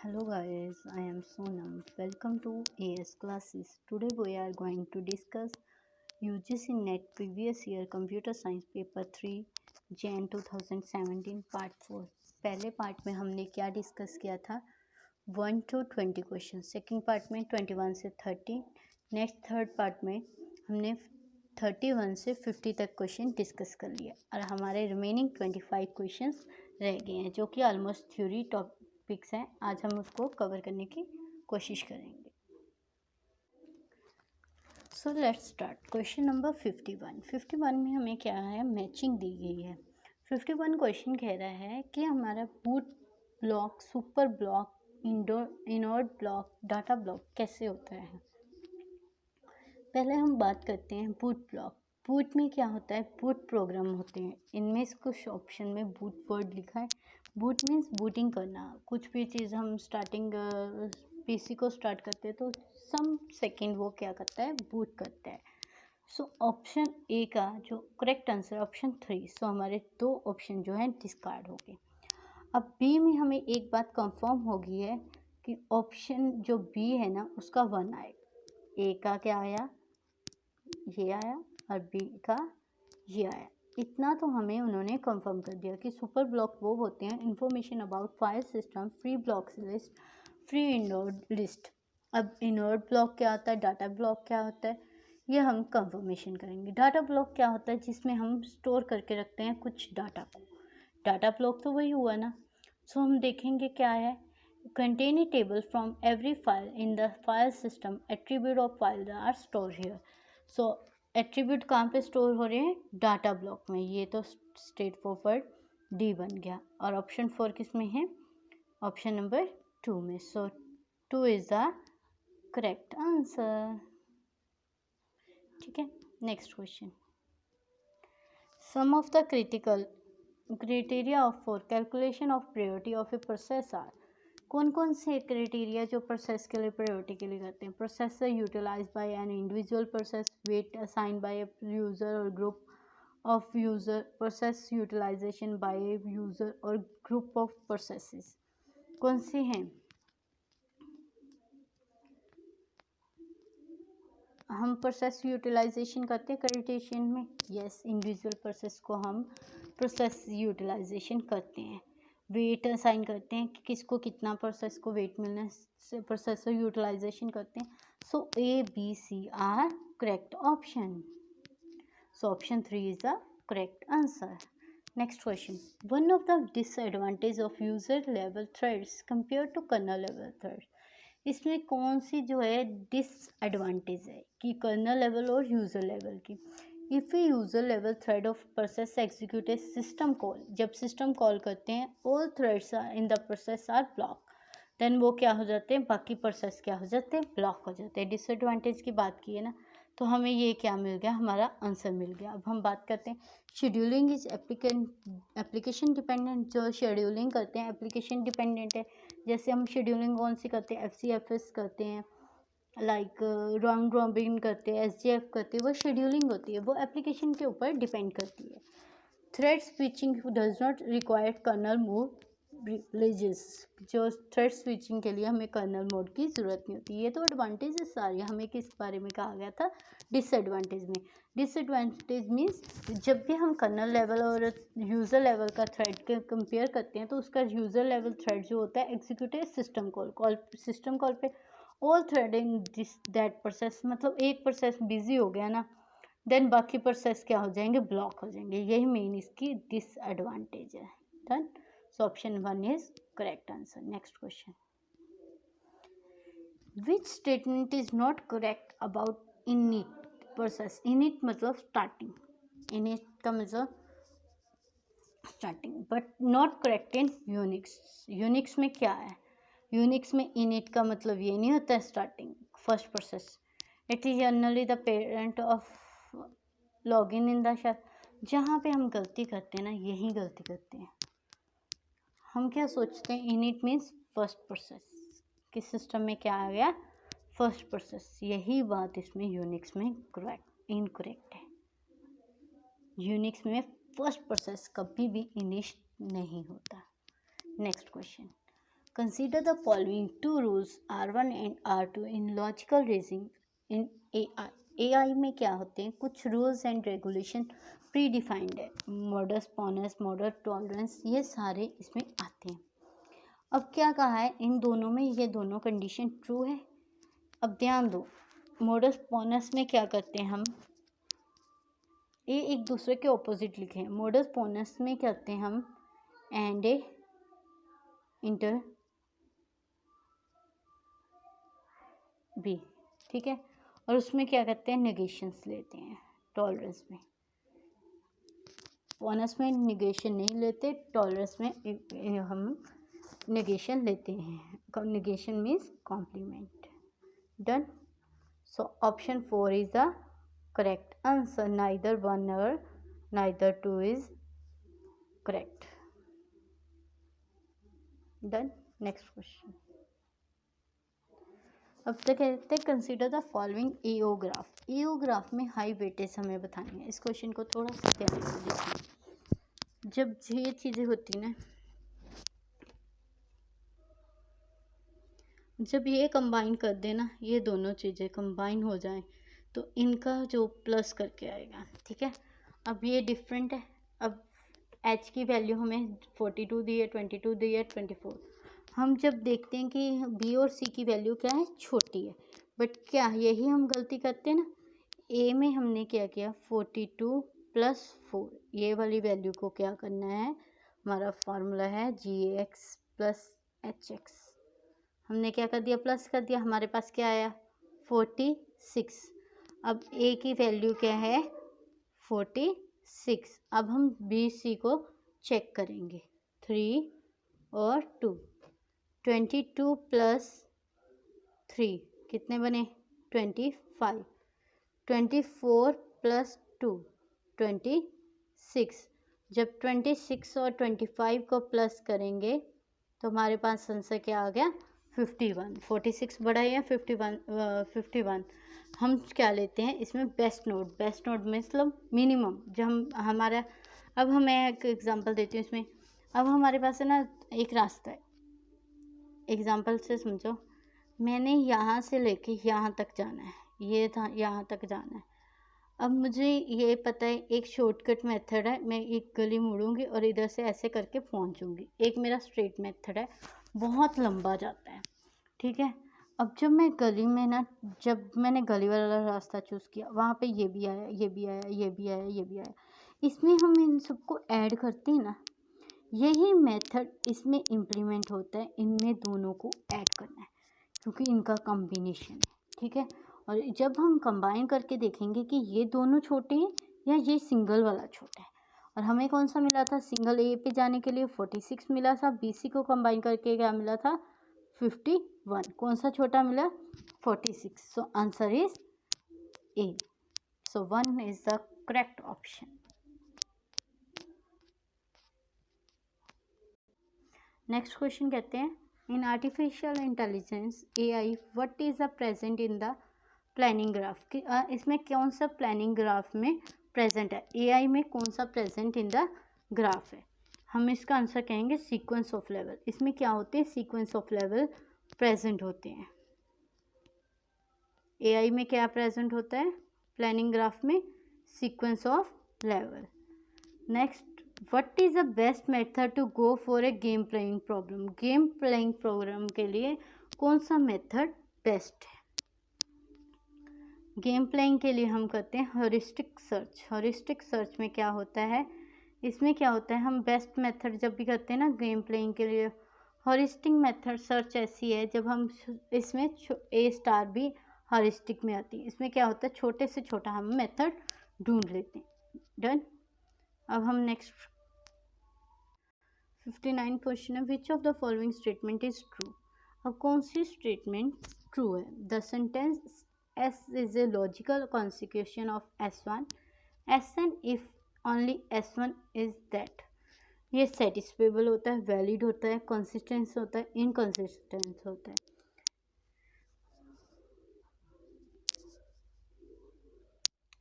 Hello guys, I am Sonam. Welcome to AS classes. Today we are going to discuss UGC NET previous year computer science paper 3 Jan 2017 part 4. पहले part में हमने क्या discuss किया था 1 to 20 question, second part में 21 से 30, next third part में हमने 31 से 50 तक क्वेश्चन डिस्कस कर लिया और हमारे रिमेनिंग 25 क्वेश्चंस रह गए हैं जो कि ऑलमोस्ट थ्योरी टॉपिक्स हैं. आज हम उसको कवर करने की कोशिश करेंगे. So let's start. Question number 51 में हमें क्या है, मैचिंग दी गई है. 51 क्वेश्चन कह रहा है कि हमारा boot block, super block, invert block, data block कैसे होता है. पहले हम बात करते हैं बूट ब्लॉक. बूट में क्या होता है, बूट प्रोग्राम होते हैं. इनमें से कुछ ऑप्शन में बूट वर्ड लिखा है. बूट मीन्स बूटिंग करना. कुछ भी चीज़ हम स्टार्टिंग पीसी को स्टार्ट करते हैं तो सम सेकंड वो क्या करता है, बूट करता है. सो ऑप्शन ए का जो करेक्ट आंसर ऑप्शन 3. सो हमारे दो ऑप्शन जो हैं डिस्कार्ड हो गए. अब बी में हमें एक बात कंफर्म हो गई है कि ऑप्शन जो बी है ना उसका 1 आएगा. ए का क्या आया, ये आया, और बी का ये आया. इतना तो हमें उन्होंने कंफर्म कर दिया कि सुपर ब्लॉक वो होते हैं information about file system, free blocks list, free invert list. अब इनवर्ट ब्लॉक क्या होता है, डाटा ब्लॉक क्या होता है, ये हम कंफर्मेशन करेंगे. डाटा ब्लॉक क्या होता है, जिसमें हम स्टोर करके रखते हैं कुछ डाटा को. डाटा ब्लॉक तो वही हुआ ना. सो हम देखेंगे क्या है, contain a table from every file in the file system, attribute of file are stored here. So attribute कहाँ पे स्टोर हो रहे हैं, डाटा ब्लॉक में. ये तो स्ट्रेट फॉरवर्ड डी बन गया. और ऑप्शन 4 किस में है, ऑप्शन नंबर 2 में. So 2 is the correct answer. ठीक है. Next question. Some of the critical criteria of for calculation of priority of a process are. कौन कौन से क्राइटेरिया जो प्रोसेस के लिए प्रायोरिटी के लिए करते हैं. Processor utilise by an individual process, weight assign by a user और group of user, process utilisation by a user और ग्रुप ऑफ प्रोसेसेस. कौन सी हैं, हम प्रोसेस यूटिलाइजेशन करते हैं क्राइटेरियन में. यस, इंडिविजुअल प्रोसेस को हम प्रोसेस यूटिलाइजेशन करते हैं. वेट असाइन करते हैं कि किसको कितना प्रोसेस को वेट मिलना से प्रोसेसर यूटिलाइजेशन करते हैं. So a b c are correct option. So option 3 is the correct answer. Next question. One of the disadvantage of user level threads compare to kernel level threads. इसमें कौन सी जो है disadvantage है कि kernel level और user level की. If a user level thread of process execute a system call, जब सिस्टम कॉल करते हैं all threads in the process are block, then वो क्या हो जाते हैं, बाकी प्रोसेस क्या हो जाते हैं, ब्लॉक हो जाते हैं. डिसएडवांटेज की बात की है ना, तो हमें ये क्या मिल गया, हमारा आंसर मिल गया. अब हम बात करते हैं शेड्यूलिंग इज एप्लीकेशन डिपेंडेंट. जो शेड्यूलिंग करते हैं एप्लीकेशन डिपेंडेंट है. जैसे हम शेड्यूलिंग कौन सी करते हैं, FCFS करते हैं, लाइक राउंड रॉबिन करते हैं, SJF करते हैं, वो शेड्यूलिंग होती है, वो एप्लीकेशन के ऊपर डिपेंड करती है. Thread switching does not require kernel mode privileges. जो थ्रेड स्विचिंग के लिए हमें कर्नल मोड की ज़रूरत नहीं होती. ये तो एडवांटेजेस सारे. हमें किस बारे में कहा गया था, डिसएडवांटेज में. डिसएडवांटेज मीन्स जब भी हम कर्नल लेवल और यूज़र लेवल का थ्रेड के कंपेयर करते हैं तो उसका यूज़र लेवल थ्रेड जो होता है executive system call system call पे all thread in this that process, मतलब एक प्रोसेस बिजी हो गया ना, देन बाकी प्रोसेस क्या हो जाएंगे, ब्लॉक हो जाएंगे. यही मेन इसकी डिसएडवांटेज है. Done. So option 1 is correct answer. Next question. Which statement is not correct about init process. Init मतलब स्टार्टिंग, इनिट का मतलब starting, but not correct in Unix. Unix में क्या है, यूनिक्स में इनिट का मतलब ये नहीं होता है starting, first process. It is generally the parent of login in the shell. जहाँ पे हम गलती करते हैं ना, यही गलती करते हैं. हम क्या सोचते हैं, इनिट मीन्स फर्स्ट प्रोसेस. किस सिस्टम में क्या आ गया, फर्स्ट प्रोसेस. यही बात इसमें यूनिक्स में इनकरेक्ट है. यूनिक्स में फर्स्ट प्रोसेस कभी भी इनिट नहीं होता. Next question. Consider the following two rules R1 and R2 in logical reasoning in AI. AI में क्या होते हैं, कुछ rules and regulation pre defined है, मॉडस पोनस, मॉडल टॉलरेंस, ये सारे इसमें आते हैं। अब क्या कहा है, इन दोनों में ये दोनों कंडीशन ट्रू है। अब ध्यान दो, मॉडस पोनस में क्या करते हैं हम, ये एक दूसरे के ऑपोजिट लिखे हैं। मॉडस पोनस में क्या करते हैं हम, एंड ए इंटर बी, ठीक है, और उसमें क्या करते हैं, नेगेशंस लेते हैं। टॉलरेंस में, पोनस में नेगेशन नहीं लेते, टॉलरेंस में हम नेगेशन लेते हैं। Negation means complement. Done. So option 4 is the correct answer, neither 1 और neither 2 is correct. Done. Next question. अब तक कहते हैं consider the following AO graph. AO graph में हाई वेटेज हमें बतानी है। इस क्वेश्चन को थोड़ा सा ध्यान से देखिए। जब ये चीज़ें होती ना, जब ये कंबाइन कर देना, ये दोनों चीज़ें कंबाइन हो जाएं, तो इनका जो प्लस करके आएगा, ठीक है। अब ये डिफरेंट है। अब एच की वैल्यू हमें 42 दी है, 22 दी है, 24। हम जब देखते हैं कि बी और सी की वैल्यू क्या है, छोटी है, बट क्या यही हम गलती करते हैं ना। ए में हमने क्या किया, 42 + 4, ये वाली वैल्यू को क्या करना है, हमारा फॉर्मूला है GX + HX। हमने क्या कर दिया, प्लस कर दिया, हमारे पास क्या आया, 46। अब ए की वैल्यू क्या है, 46। अब हम बी सी को चेक करेंगे, 3 और 2, 22 + 3 कितने बने, 25, 24 + 2 26। जब 26 और 25 को प्लस करेंगे तो हमारे पास आंसर क्या आ गया, 51। 46 बड़ा है या 51। हम क्या लेते हैं इसमें, बेस्ट नोट। बेस्ट नोट मतलब मिनिमम, जो हम हमारा, अब मैं एक एग्जांपल देती हूँ इसमें। अब हमारे पास है ना एक रास्ता है, एग्जांपल से समझो, मैंने यहाँ से लेके यहाँ तक जाना है, ये था यहाँ तक जाना है। अब मुझे ये पता है एक शॉर्टकट मेथड है, मैं एक गली मुड़ूंगी और इधर से ऐसे करके पहुँचूंगी। एक मेरा स्ट्रेट मेथड है, बहुत लंबा जाता है, ठीक है। अब जब मैं गली में ना, जब मैंने गली वाला रास्ता चूज़ किया, वहाँ पे ये भी आया, ये भी आया, ये भी आया, ये भी आया, इसमें हम इन सबको ऐड करते हैं ना, यही मेथड इसमें इम्प्लीमेंट होता है। इनमें दोनों को ऐड करना है क्योंकि इनका कॉम्बिनेशन है, ठीक है। और जब हम कंबाइन करके देखेंगे कि ये दोनों छोटे हैं या ये सिंगल वाला छोटा है, और हमें कौन सा मिला था, सिंगल ए पे जाने के लिए 46 मिला था, BC को कंबाइन करके क्या मिला था, 51। कौन सा छोटा मिला, 46। सो answer is a. So 1 is the correct option. Next question कहते हैं, in artificial intelligence AI what is the present in the planning graph. इसमें कौन सा प्लानिंग ग्राफ में प्रेजेंट है, AI में कौन सा प्रेजेंट इन द ग्राफ है। हम इसका आंसर कहेंगे सीक्वेंस ऑफ लेवल। इसमें क्या होते हैं, सीक्वेंस ऑफ लेवल प्रेजेंट होते हैं। AI में क्या प्रेजेंट होता है, प्लानिंग ग्राफ में sequence of level. Next, what is the best method to go for a game playing problem. Game playing program के लिए कौन सा मेथड बेस्ट है। गेम प्लेइंग के लिए हम करते हैं हॉरिस्टिक सर्च। हॉरिस्टिक सर्च में क्या होता है, इसमें क्या होता है, हम बेस्ट मेथड जब भी करते हैं ना गेम प्लेइंग के लिए, हॉरिस्टिक मेथड सर्च ऐसी है जब हम इसमें A* भी हॉरिस्टिक में आती है। इसमें क्या होता है, छोटे से छोटा हम मेथड ढूंढ लेते हैं। डन। अब हम नेक्स्ट 59 क्वेश्चन है, विच of the following statement is true. अब कौन सी स्टेटमेंट ट्रू है। The sentence S is a logical consecution of S1 Sn if only S1 is that। ये सेटिस्फेबल होता है, वैलिड होता है, कंसिस्टेंस होता है, इनकंसिस्टेंस होता है।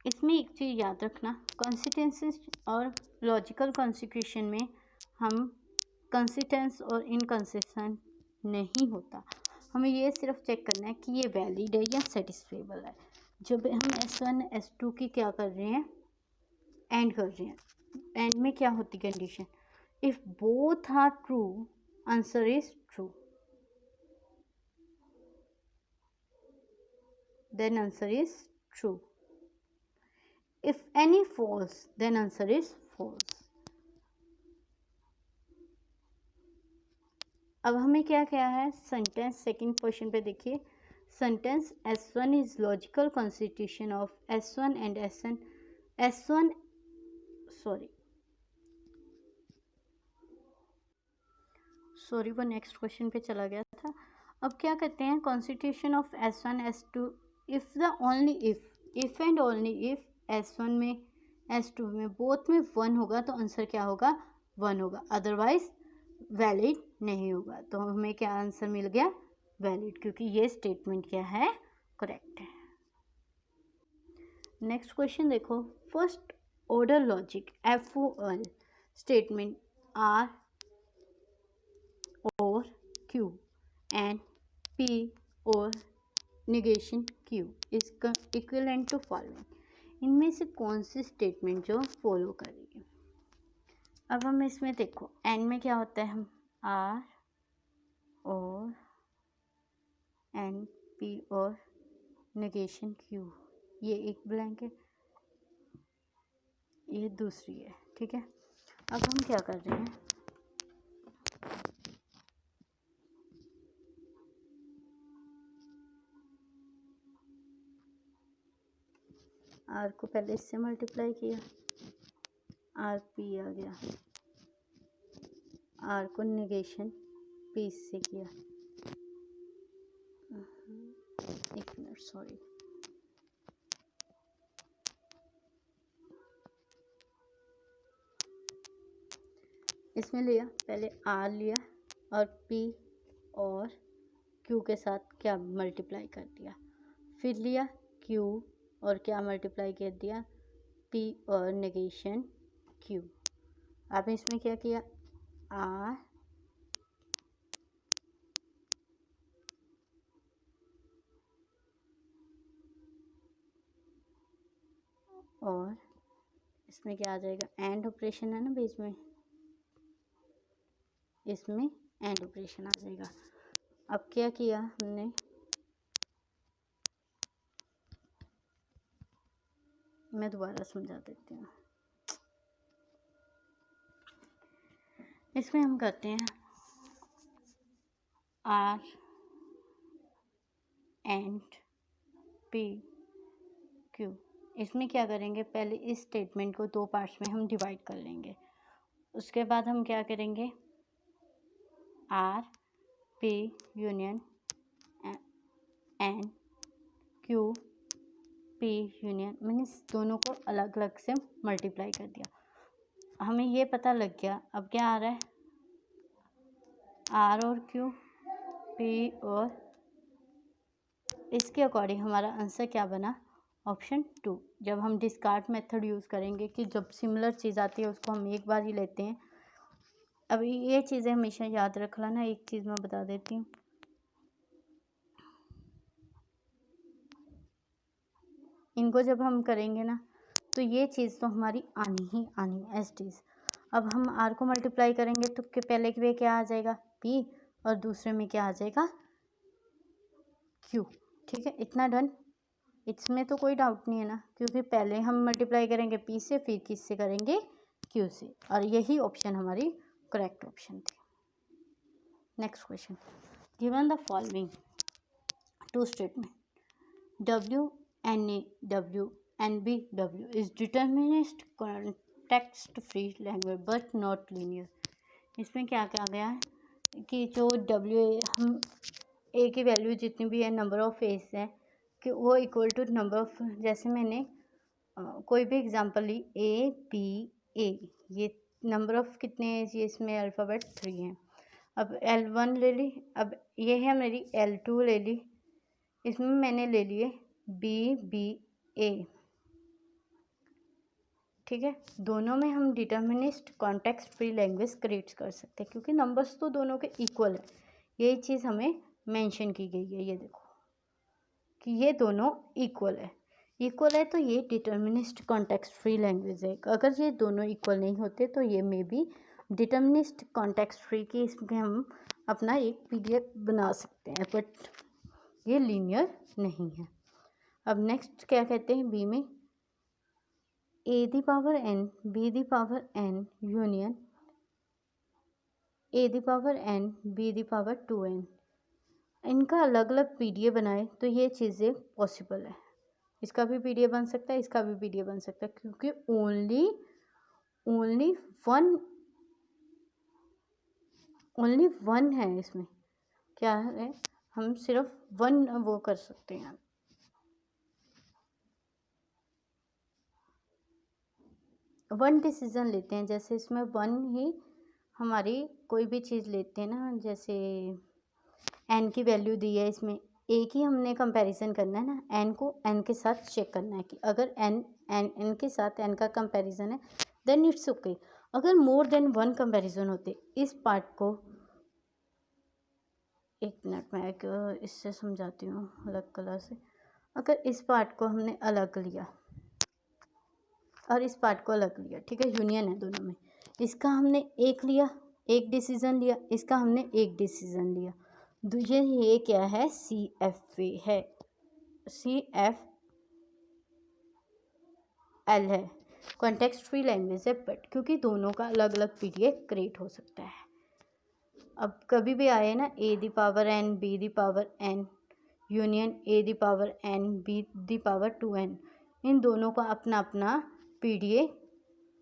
इसमें एक चीज़ याद रखना, कंसिस्टेंस और लॉजिकल कॉन्सिक्यूशन में हम कंसिस्टेंस और इनकंसिस्टेंट नहीं होता। हमें ये सिर्फ चेक करना है कि ये वैलिड है या सेटिस्फेबल है। जब हम S1 S2 की क्या कर रहे हैं, एंड कर रहे हैं, एंड में क्या होती condition, if both are true answer is true, then answer is true. If any false, then answer is false. अब हमें क्या क्या है, सेंटेंस सेकंड क्वेश्चन पे देखिए, sentence S1 is logical constitution of S1 and S1 sorry वो next question पे चला गया था। अब क्या कहते हैं, constitution of S1 S2 if the only if and only if S1 में S2 में बोथ में 1 होगा तो आंसर क्या होगा, 1 होगा, अदरवाइज वैलिड नहीं होगा। तो हमें क्या आंसर मिल गया, वैलिड, क्योंकि ये स्टेटमेंट क्या है, करेक्ट है। नेक्स्ट क्वेश्चन देखो, first order logic FOL statement R और Q and P और negation Q is equivalent to following, इनमें से कौन सी स्टेटमेंट जो फॉलो करेगी। अब हम इसमें देखो, एंड में क्या होता है, हम R और P और negation Q, ये एक ब्लैंक है, ये दूसरी है, ठीक है। अब हम क्या कर रहे हैं, R को पहले इससे मल्टीप्लाई किया, RP आ गया, R को नेगेशन P से किया, एक मिनट सॉरी, इसमें लिया पहले R लिया और P और Q के साथ क्या मल्टीप्लाई कर दिया, फिर लिया Q और क्या मल्टीप्लाई कर दिया, P और नेगेशन Q। आपने इसमें क्या किया, R और इसमें क्या आ जाएगा, एंड ऑपरेशन है ना बीच में, इसमें एंड ऑपरेशन आ जाएगा। अब क्या किया हमने, मैं दोबारा समझा देती हूँ। इसमें हम करते हैं R एंड P Q, इसमें क्या करेंगे, पहले इस स्टेटमेंट को 2 पार्ट्स में हम डिवाइड कर लेंगे, उसके बाद हम क्या करेंगे, R P union and Q P union, मैंने दोनों को अलग अलग से मल्टीप्लाई कर दिया। हमें ये पता लग गया, अब क्या आ रहा है, R और Q P, और इसके अकॉर्डिंग हमारा आंसर क्या बना, ऑप्शन 2। जब हम डिस्कार्ड मेथड यूज़ करेंगे कि जब सिमिलर चीज़ आती है उसको हम एक बार ही लेते हैं। अब ये चीज़ें हमेशा याद रख लेना, एक चीज़ मैं बता देती हूँ, इनको जब हम करेंगे ना तो ये चीज़ तो हमारी आनी ही आनी है एज इट इज़। अब हम R को मल्टीप्लाई करेंगे तो पहले के क्या आ जाएगा, P, और दूसरे में क्या आ जाएगा, Q, ठीक है, इतना डन। इसमें तो कोई डाउट नहीं है ना, क्योंकि पहले हम मल्टीप्लाई करेंगे P से, फिर किससे करेंगे, Q से, और यही ऑप्शन हमारी करेक्ट ऑप्शन थी। Next question, given the following 2 statement W N A W N B W is determinist context free language but not linear। इसमें क्या क्या गया है कि जो W हम A की वैल्यू जितनी भी है, नंबर ऑफ एज है कि वो इक्वल टू नंबर ऑफ, जैसे मैंने कोई भी एग्जांपल ली ABA, ये नंबर ऑफ कितने एज, ये इसमें अल्फ़ाबेट 3 हैं। अब L1 ले ली, अब ये है मेरी L2 ले ली, इसमें मैंने ले लिए BBA, ठीक है। दोनों में हम determinist context free language create कर सकते हैं, क्योंकि नंबर्स तो दोनों के इक्वल है, यही चीज़ हमें मेंशन की गई है। ये देखो कि ये दोनों इक्वल है तो ये डिटर्मिनिस्ट कॉन्टेक्स्ट फ्री लैंग्वेज है। अगर ये दोनों इक्वल नहीं होते तो ये may be determinist context free की इसमें हम अपना एक पीडीएफ बना सकते हैं, बट ये लीनियर नहीं है। अब नेक्स्ट क्या कहते हैं बी में, a the power n b the power n union a the power n b the power 2n, इनका अलग अलग पीडीएफ बनाए तो ये चीज़ें पॉसिबल है। इसका भी पीडीएफ बन सकता है, इसका भी पीडीएफ बन सकता है, क्योंकि ओनली वन है इसमें। क्या है, हम सिर्फ वन वो कर सकते हैं। वन डिसीजन लेते हैं, जैसे इसमें वन ही हमारी कोई भी चीज़ लेते हैं ना, जैसे एन की वैल्यू दी है, इसमें एक ही हमने कंपैरिजन करना है ना, एन को एन के साथ चेक करना है कि अगर एन के साथ एन का कंपैरिजन है देन इट्स ओके। अगर मोर देन वन कंपैरिजन होते, इस पार्ट को एक मिनट में एक इससे समझाती हूँ अलग कलर से। अगर इस पार्ट को हमने अलग लिया और इस पार्ट को अलग लिया, ठीक है, यूनियन है दोनों में, इसका हमने एक लिया, एक डिसीजन लिया, इसका हमने एक डिसीजन लिया, ये क्या है, CFA है, CFL है, कॉन्टेक्स्ट फ्री लैंग्वेज है, बट क्योंकि दोनों का अलग अलग पीडीएफ क्रिएट हो सकता है। अब कभी भी आए ना a the power n b the power n union a the power n b the power 2n, इन दोनों का अपना अपना पीडीएफ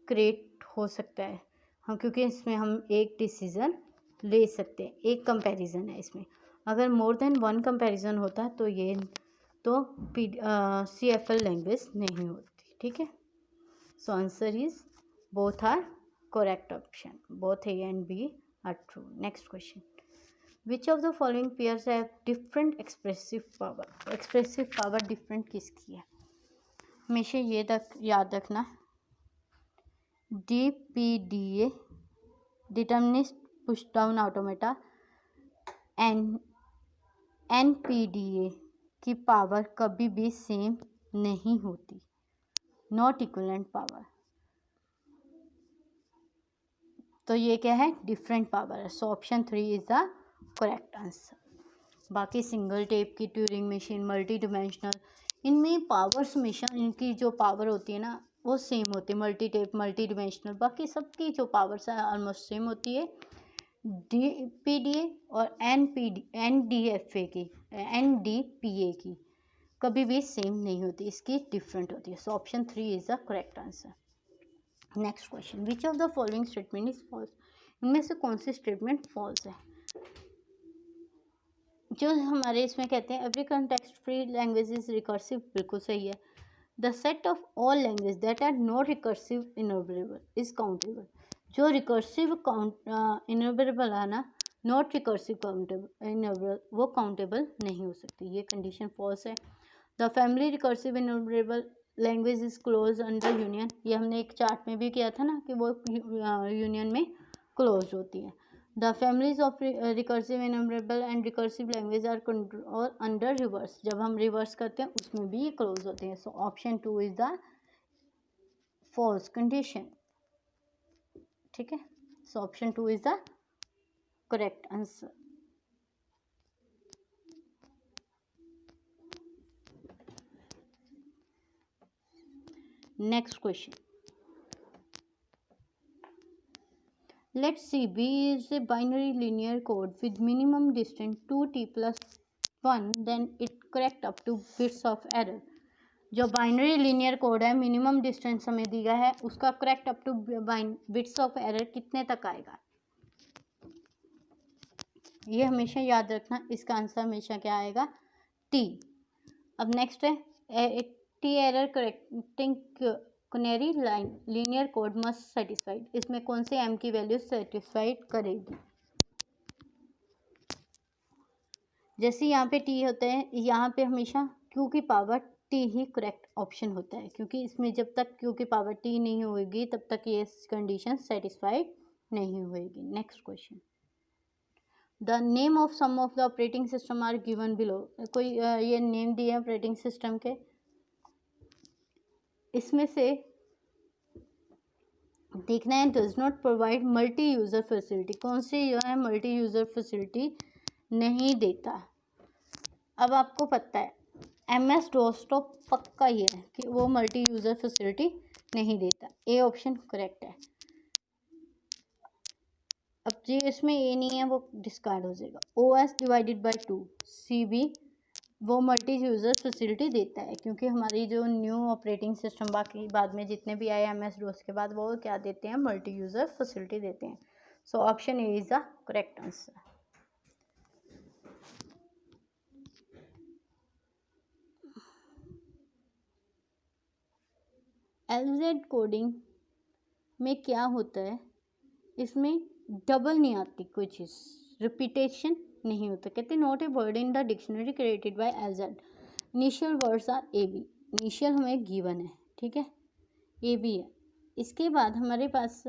क्रिएट हो सकता है। हाँ, क्योंकि इसमें हम एक डिसीज़न ले सकते हैं, एक कंपैरिजन है इसमें। अगर मोर देन वन कंपैरिजन होता तो ये तो CFL लैंग्वेज नहीं होती, ठीक है। So answer is both are correct option, both A and B are true. Next question. Which of the following pairs have different expressive power? Expressive power different किसकी है? हमेशा ये याद रखना, DPDA determinist push down automata, NPDA की power कभी भी same नहीं होती, नॉट इक्विवेलेंट पावर। तो ये क्या है, डिफरेंट पावर है। So option 3 is the correct answer. बाकी सिंगल टेप की, ट्यूरिंग मशीन, मल्टी डिमेंशनल, इनमें पावर्स हमेशा इनकी जो पावर होती है ना वो सेम होती है। मल्टी टेप, मल्टी डिमेंशनल, बाकी सबकी जो पावर्स है ऑलमोस्ट सेम होती है। DPDA और NDFA की, NDPA की कभी भी सेम नहीं होती, इसकी डिफरेंट होती है। So option 3 is the correct answer. Next question, which of the following statement is false? इनमें से कौन सी स्टेटमेंट फॉल्स है? जो हमारे इसमें कहते हैं every context free language is recursive, बिल्कुल सही है। The set of all language that are not recursive enumerable is countable. जो रिकर्सिव इनऑर्बरेबल है ना, नॉट रिकर्सिव काउंटेबल इनऑर्बरेबल, वो काउंटेबल नहीं हो सकती, ये कंडीशन फॉल्स है। The family recursive enumerable language is close under union, ये हमने एक चार्ट में भी किया था ना कि वो यूनियन में क्लोज होती है। The families of recursive enumerable and recursive language are और अंडर रिवर्स, जब हम रिवर्स करते हैं उसमें भी ये क्लोज होते हैं। So option 2 is the false condition, ठीक है। So option 2 is the correct answer. Next question. Let's see, B is a binary linear code with minimum distance 2t plus 1, then it correct up to bits of error. जो binary linear code है, minimum distance हमें दिया है, उसका correct up to bits of error कितने तक आएगा, ये हमेशा याद रखना। इसका आंसर हमेशा क्या आएगा, T। अब नेक्स्ट है T error correcting canary line linear code must satisfied, इसमें कौन से M की वैल्यू सेटिस्फाइड करेगी? जैसे यहाँ पे T होता है, यहाँ पे हमेशा Q की पावर T ही करेक्ट ऑप्शन होता है, क्योंकि इसमें जब तक Q की पावर T नहीं होगी तब तक ये कंडीशन सेटिस्फाइड नहीं होगी। Next question, the name of some of the operating system are given below. कोई ये नेम दिए ऑपरेटिंग सिस्टम के, इसमें से देखना है does not provide multi user facility, कौन सी जो है मल्टी यूज़र फैसिलिटी नहीं देता। अब आपको पता है MS DOS तो पक्का ये है कि वो मल्टी यूज़र फैसिलिटी नहीं देता। ए ऑप्शन करेक्ट है। अब जी इसमें ए नहीं है वो डिस्कार्ड हो जाएगा। OS डिवाइडेड बाई 2 CB वो मल्टी यूज़र फैसिलिटी देता है, क्योंकि हमारी जो न्यू ऑपरेटिंग सिस्टम बाकी बाद में जितने भी आए MS DOS के बाद वो क्या देते हैं, मल्टी यूज़र फैसिलिटी देते हैं। So option A is the correct answer. LZ coding में क्या होता है, इसमें डबल नहीं आती कोई चीज़, रिपीटेशन नहीं होता। कहते not a word in the dictionary created by LZ, initial words are AB, initial हमें गिवन है, ठीक है, AB है। इसके बाद हमारे पास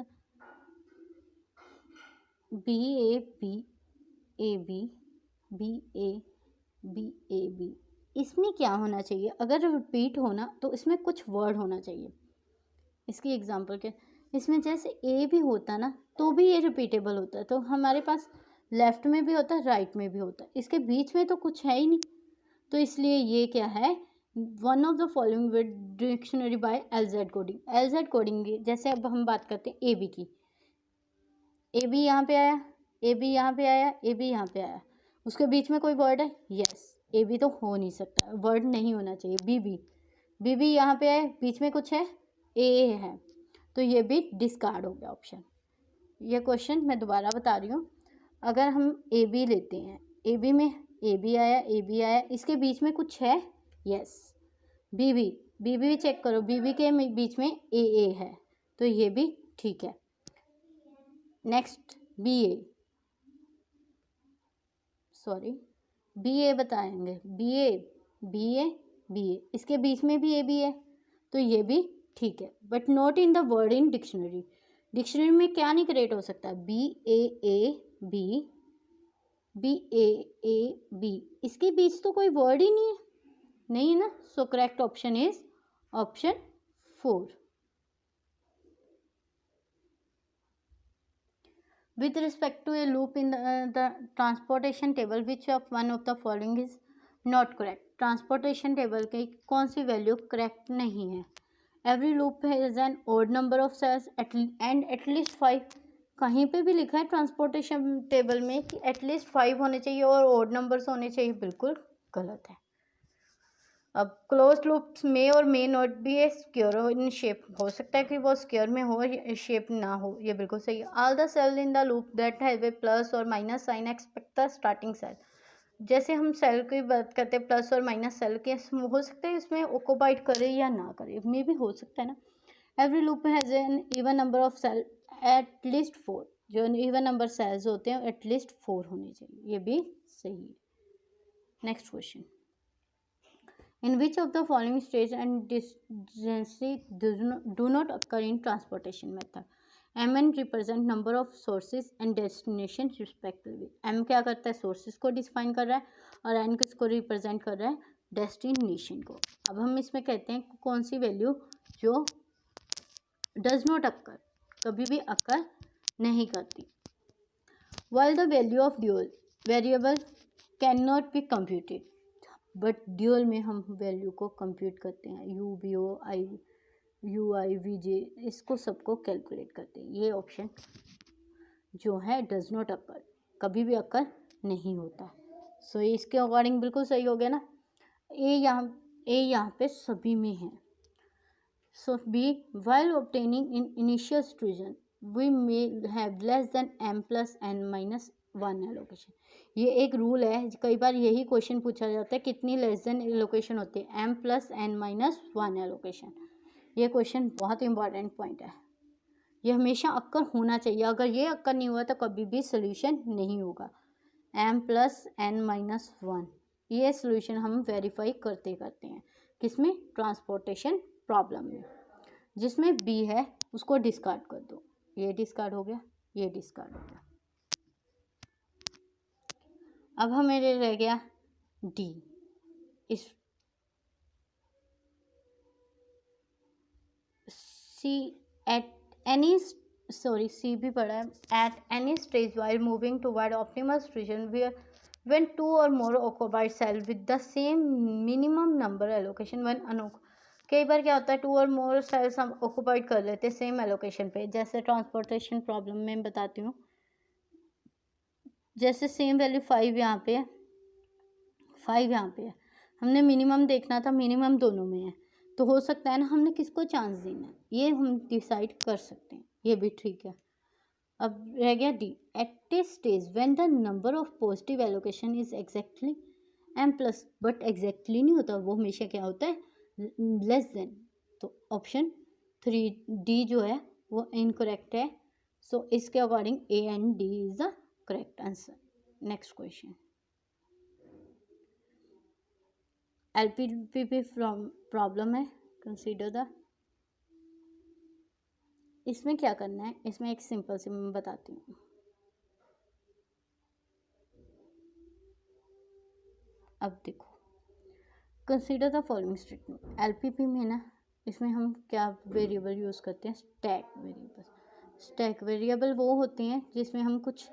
BAB, इसमें क्या होना चाहिए, अगर रिपीट होना तो इसमें कुछ वर्ड होना चाहिए। इसकी एग्जांपल के इसमें जैसे ए भी होता ना तो भी ये रिपीटेबल होता है, तो हमारे पास लेफ्ट में भी होता है राइट में भी होता है, इसके बीच में तो कुछ है ही नहीं, तो इसलिए ये क्या है, one of the following word dictionary by LZ coding. LZ coding जैसे अब हम बात करते हैं AB की, AB यहाँ पे आया, AB यहाँ पे आया, AB यहाँ पे आया, उसके बीच में कोई वर्ड है, यस AB तो हो नहीं सकता, वर्ड नहीं होना चाहिए। BB यहाँ पे आया, बीच में कुछ है, AA है, तो ये भी डिस्कार्ड हो गया ऑप्शन। ये क्वेश्चन मैं दोबारा बता रही हूँ, अगर हम AB लेते हैं, AB में AB आया, इसके बीच में कुछ है, यस। BB भी चेक करो, BB के बीच में AA है, तो ये भी ठीक है। नेक्स्ट BA बताएंगे, BA इसके बीच में भी AB है, तो ये भी ठीक है, but not in the word in dictionary. Dictionary में क्या नहीं क्रिएट हो सकता, BAAB, इसके बीच तो कोई वर्ड ही नहीं है ना, so correct option is option 4। With respect to a loop in the transportation table, which of one of the following is not correct? Transportation table की कौन सी वैल्यू करेक्ट नहीं है? Every loop has an odd number of cells and at least 5। कहीं पे भी लिखा है ट्रांसपोर्टेशन टेबल में कि एटलीस्ट 5 होने चाहिए और ओड नंबर्स होने चाहिए, बिल्कुल गलत है। अब क्लोज लूप में और may not be A square in shape, हो सकता है कि वो स्क्योर में हो, शेप ना हो, ये बिल्कुल सही है। All the cell in the loop that have a plus और minus sign expect the starting cell. जैसे हम सेल की बात करते हैं, प्लस और माइनस सेल के हो सकता है इसमें ऑक्युपाइड करे या ना करे, मे भी हो सकता है ना। Every loop has an even number of cell at 4, जो इवन नंबर सेल्स होते हैं एट लीस्ट 4 होने चाहिए, ये भी सही है। Next question, in which of the following states and disjunccy do not occur in transportation method? MN represent number of sources and destination respectively। M क्या करता है, sources को डिफाइन कर रहा है और N किसको रिप्रेजेंट कर रहा है, डेस्टिनेशन को। अब हम इसमें कहते हैं कौन सी वैल्यू जो डज नॉट अक्कर, कभी भी अक्कर नहीं करती। while the value of dual variable cannot be computed, but dual में हम वैल्यू को कंप्यूट करते हैं, UI VJ, इसको सबको कैलकुलेट करते हैं। ये ऑप्शन जो है डज नॉट अकर, कभी भी अकर नहीं होता। सो इसके अकॉर्डिंग बिल्कुल सही हो गया ना। ए यहाँ पे सभी में है। So b while obtaining in initial situation we may have less than m plus n minus 1 allocation. ये एक रूल है, कई बार यही क्वेश्चन पूछा जाता है, कितनी लेस देन एलोकेशन होती है, m plus n minus 1 allocation. ये क्वेश्चन बहुत इंपॉर्टेंट पॉइंट है, ये हमेशा अक्कर होना चाहिए, अगर ये अक्कर नहीं हुआ तो कभी भी सोल्यूशन नहीं होगा। m प्लस n माइनस 1, ये सोल्यूशन हम वेरीफाई करते हैं किसमें, ट्रांसपोर्टेशन प्रॉब्लम में। जिसमें b है उसको डिस्कार्ड कर दो, ये डिस्कार्ड हो गया, ये डिस्कार्ड हो गया। अब हमें रह गया डी। इस सी एट एनी सी भी पढ़ा है। At any stage while moving toward optimal region when two or more occupied cell with the same minimum number allocation when कई बार क्या होता है, टू और मोर सेल्स हम ऑक्यूपाइड कर लेते हैं सेम एलोकेशन पे। जैसे ट्रांसपोर्टेशन प्रॉब्लम में बताती हूँ, जैसे सेम वैल्यू 5 यहाँ पे है, 5 यहाँ पे है, हमने मिनिमम देखना था, मिनिमम दोनों में है, तो हो सकता है ना हमने किसको चांस देना है, ये हम डिसाइड कर सकते हैं, ये भी ठीक है। अब रह गया D. At a stage when the number of positive allocation is exactly M plus, but exactly नहीं होता, वो हमेशा क्या होता है, लेस देन। तो ऑप्शन 3 डी जो है वो इनकरेक्ट है। सो इसके according A and D is the correct answer. Next question, LPP problem है, कंसीडर द। इसमें क्या करना है, इसमें एक सिंपल सी मैं बताती हूँ। अब देखो, consider the following statement. LPP में ना, इसमें हम क्या वेरिएबल यूज़ करते हैं, स्टैक वेरिएबल। स्टैक वेरिएबल वो होते हैं जिसमें हम कुछ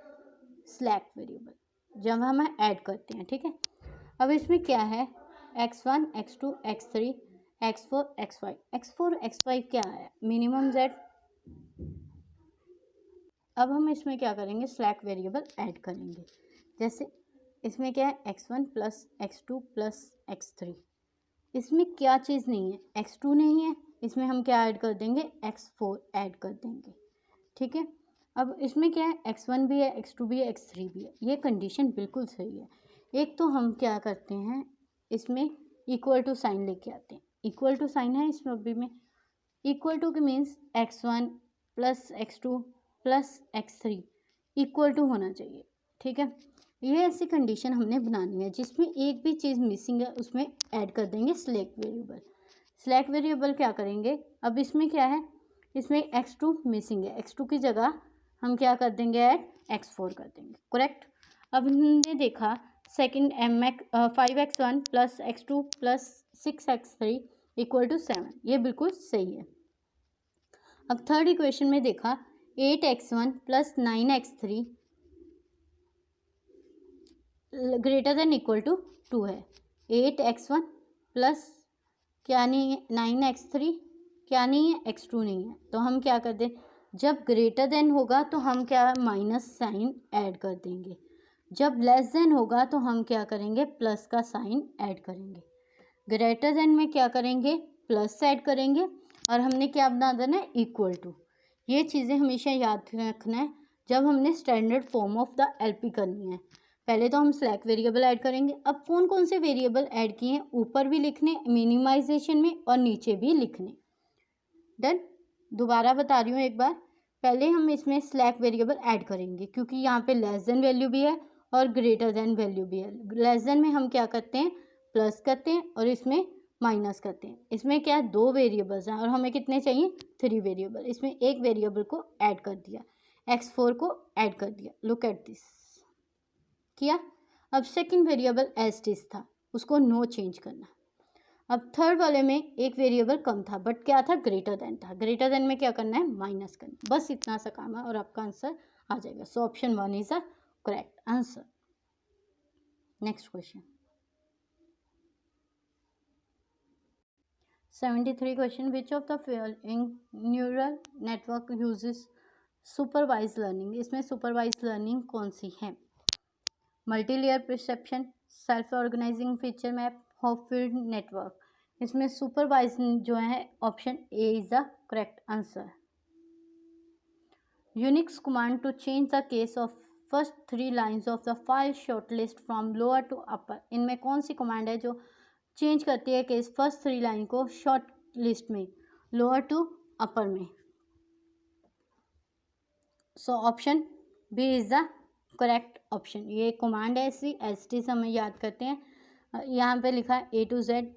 स्लैक वेरिएबल जब हम ऐड करते हैं, ठीक है। अब इसमें क्या है, x1 x2 x3 x4 x5। x4 x5 क्या है, मिनिमम जेड। अब हम इसमें क्या करेंगे, स्लैक वेरिएबल ऐड करेंगे। जैसे इसमें क्या है, x1 plus x2 plus x3। इसमें क्या चीज़ नहीं है, x2 नहीं है, इसमें हम क्या ऐड कर देंगे, x4 ऐड कर देंगे, ठीक है। अब इसमें क्या है, x1 भी है, x2 भी है, x3 भी है, ये कंडीशन बिल्कुल सही है। एक तो हम क्या करते हैं, इसमें इक्वल टू साइन लेके आते हैं। इक्वल टू साइन है इसमें अभी में, इक्वल टू के means x1 plus x2 plus x3 equal to होना चाहिए, ठीक है। ये ऐसी कंडीशन हमने बनानी है जिसमें एक भी चीज़ मिसिंग है, उसमें ऐड कर देंगे स्लैक वेरिएबल। स्लैक वेरिएबल क्या करेंगे, अब इसमें क्या है, इसमें x2 मिसिंग है, x2 की जगह हम क्या कर देंगे, ऐड x4 कर देंगे, करेक्ट। अब हमने देखा second 5x1 plus x2 plus 6x3 equal to 7, ये बिल्कुल सही है। अब थर्ड इक्वेशन में देखा 8x1 plus 9x3 greater than equal to 2 है। 8x1 प्लस क्या नहीं है, 9x3 क्या नहीं है, x2 नहीं है, तो हम क्या कर दें, जब ग्रेटर देन होगा तो हम क्या माइनस साइन ऐड कर देंगे, जब लेस देन होगा तो हम क्या करेंगे, प्लस का साइन ऐड करेंगे। ग्रेटर देन में क्या करेंगे, प्लस ऐड करेंगे, और हमने क्या बना देना है, इक्वल टू। ये चीज़ें हमेशा याद रखना है जब हमने standard form of the LP करनी है। पहले तो हम स्लैक वेरिएबल ऐड करेंगे। अब कौन कौन से वेरिएबल ऐड किए हैं, ऊपर भी लिखने मिनिमाइजेशन में और नीचे भी लिखने। डन। दोबारा बता रही हूँ एक बार, पहले हम इसमें स्लैक वेरिएबल ऐड करेंगे क्योंकि यहाँ पे लेस देन वैल्यू भी है और ग्रेटर देन वैल्यू भी है। लेस देन में हम क्या करते हैं, प्लस करते हैं, और इसमें माइनस करते हैं। इसमें क्या है, 2 वेरिएबल्स हैं और हमें कितने चाहिए, 3 वेरिएबल। इसमें एक वेरिएबल को ऐड कर दिया, x4 को ऐड कर दिया, लुक एट दिस किया। अब second variable as it is था, उसको नो चेंज करना। अब थर्ड वाले में एक वेरिएबल कम था बट क्या था, ग्रेटर देन था। ग्रेटर देन में क्या करना है, माइनस करना। बस इतना सा काम है और आपका आंसर आ जाएगा। So option 1 is a correct answer. Next question 73 question, which of the following neural network uses supervise learning. इसमें सुपरवाइज लर्निंग कौन सी है, multi layer perception, self organising feature map, Hopfield network. इसमें supervise जो है option A is the correct answer. Unix command to change the case of first 3 lines of the file shortlist from lower to upper. इनमें कौन सी command है जो change करती है case first 3 line को शॉर्ट लिस्ट में लोअर टू अपर में। So option B is the correct option. ये कमांड है ऐसी, एस टी से हमें याद करते हैं। यहाँ पे लिखा है ए to Z,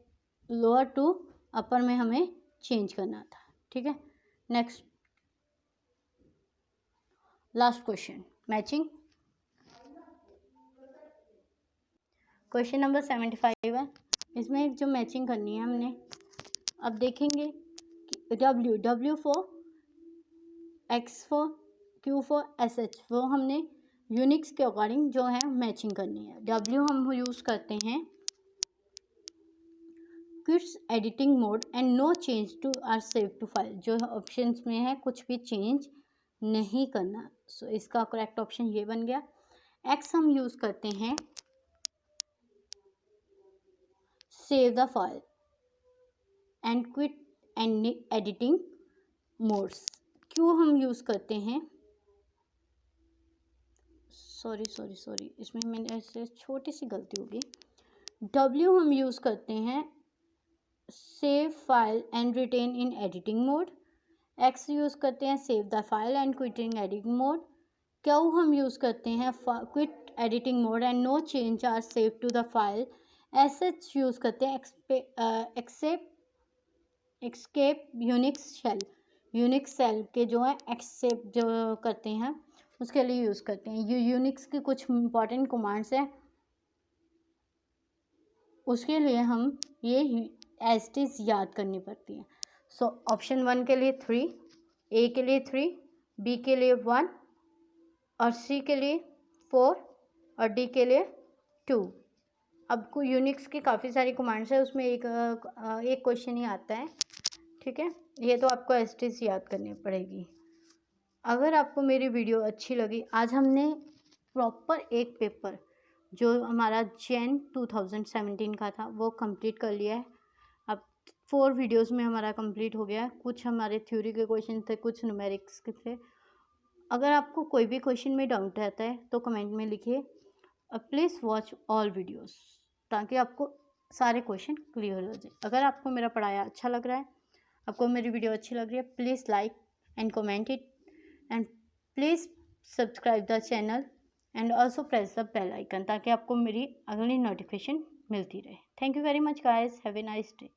lower to upper में हमें चेंज करना था, ठीक है। Next last question, matching. Question number 75 है, इसमें जो मैचिंग करनी है हमने, अब देखेंगे कि W for X for Q for SH, वो हमने यूनिक्स के अकॉर्डिंग जो है मैचिंग करनी है। W हम यूज़ करते हैं quits editing mode and no change to are save to file, जो ऑप्शंस में है कुछ भी चेंज नहीं करना। सो इसका करेक्ट ऑप्शन ये बन गया। X हम यूज़ करते हैं save the file and quit and editing modes. Q हम यूज़ करते हैं, सॉरी इसमें मैंने ऐसे छोटी सी गलती होगी। W हम यूज़ करते हैं save file and retain in editing mode. X use करते हैं save the file and quit in editing mode. Q हम यूज़ करते हैं quit editing mode and no change are save to the file. SH use करते हैं escape Unix shell के जो है एक्सेप जो करते हैं उसके लिए यूज़ करते हैं। ये यूनिक्स की कुछ इंपॉर्टेंट कमांड्स हैं, उसके लिए हम ये एज इट इज़ याद करनी पड़ती है। सो ऑप्शन 1 के लिए 3, A के लिए 3, B के लिए 1 और C के लिए 4 और D के लिए 2। अब को यूनिक्स की काफ़ी सारी कमांड्स है, उसमें एक क्वेश्चन ही आता है, ठीक है। ये तो आपको एज इट इज़ याद करनी पड़ेगी। अगर आपको मेरी वीडियो अच्छी लगी, आज हमने प्रॉपर एक पेपर जो हमारा जैन 2017 का था वो कंप्लीट कर लिया है। अब 4 वीडियोस में हमारा कंप्लीट हो गया है। कुछ हमारे थ्योरी के क्वेश्चन थे, कुछ न्यूमेरिक्स के थे। अगर आपको कोई भी क्वेश्चन में डाउट रहता है तो कमेंट में लिखिए। प्लीज़ वॉच ऑल वीडियोस ताकि आपको सारे क्वेश्चन क्लियर हो जाए। अगर आपको मेरा पढ़ाया अच्छा लग रहा है, आपको मेरी वीडियो अच्छी लग रही है, please like and comment it and please subscribe the channel and also press the bell icon ताकि आपको मेरी अगली नोटिफिकेशन मिलती रहे। Thank you very much guys, have a nice day.